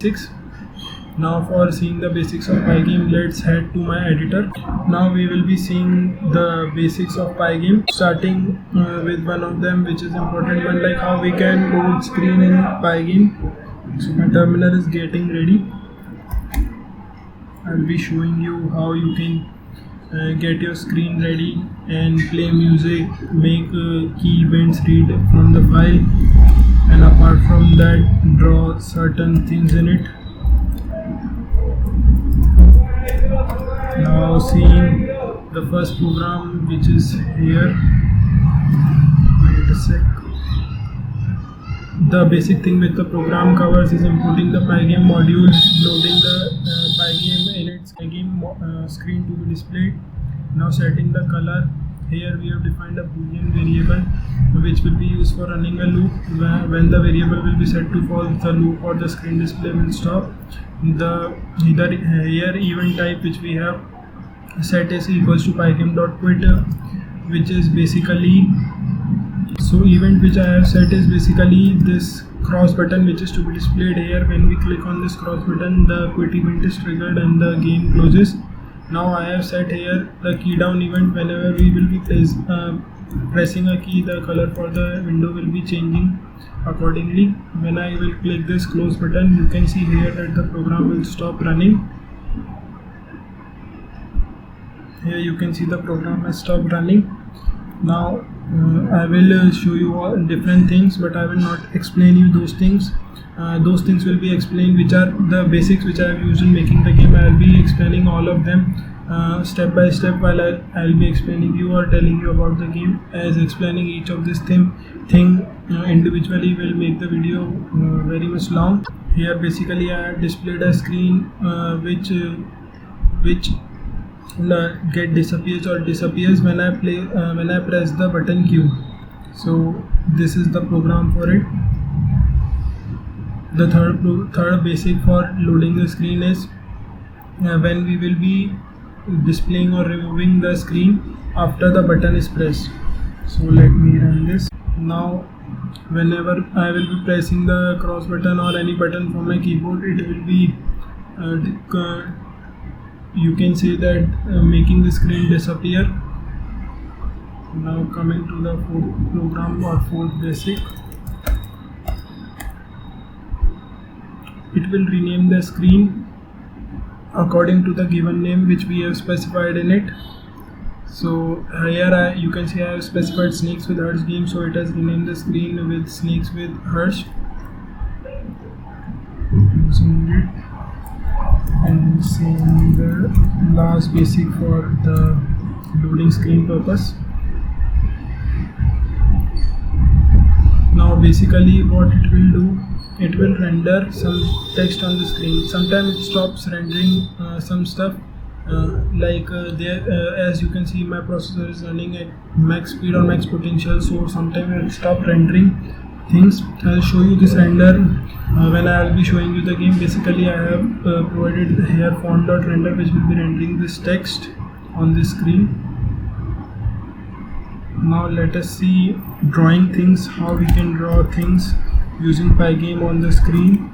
basics. Now for seeing the basics of Pygame, let's head to my editor. Now we will be seeing the basics of Pygame, starting with one of them, which is important one, like how we can load screen in Pygame. So my terminal is getting ready. I'll be showing you how you can get your screen ready and play music, make key events read from the file, and apart from that, draw certain things in it. Now seeing the first program, which is here. Wait a sec. The basic thing with the program covers is importing the Pygame modules, loading the Pygame in its Pygame screen to be displayed. Now setting the color. Here we have defined a boolean variable which will be used for running a loop. When the variable will be set to false, the loop or the screen display will stop. Here event type which we have set is equals to pygame.quit, which is basically, so event which I have set is basically this cross button which is to be displayed here. When we click on this cross button, the quit event is triggered and the game closes. Now I have set here the key down event. Whenever we will be pressing a key, the color for the window will be changing accordingly. When I will click this close button, you can see here that the program will stop running. Here you can see the program has stopped running. Now I will show you all different things, but I will not explain you those things. Those things will be explained, which are the basics which I have used in making the game. I will be explaining all of them step by step while I will be explaining you or telling you about the game. As explaining each of this thing individually will make the video very much long. Here basically I have displayed a screen which disappears when I press the button Q. So this is the program for it. The third basic for loading the screen is when we will be displaying or removing the screen after the button is pressed. So let me run this. Now whenever I will be pressing the cross button or any button from my keyboard, it will be you can say that making the screen disappear. Now coming to the fourth program or fourth basic, it will rename the screen according to the given name which we have specified in it. So here you can see I have specified Snakes with Hearts game, so it has renamed the screen with Snakes with Hearts. And seeing the last basic for the loading screen purpose. Now basically what it will do, it will render some text on the screen. Sometimes it stops rendering some stuff as you can see my processor is running at max speed or max potential, so sometimes it will stop rendering things. I'll show you this render when I will be showing you the game. Basically I have provided here font.render which will be rendering this text on the screen. Now let us see drawing things, how we can draw things using Pygame on the screen.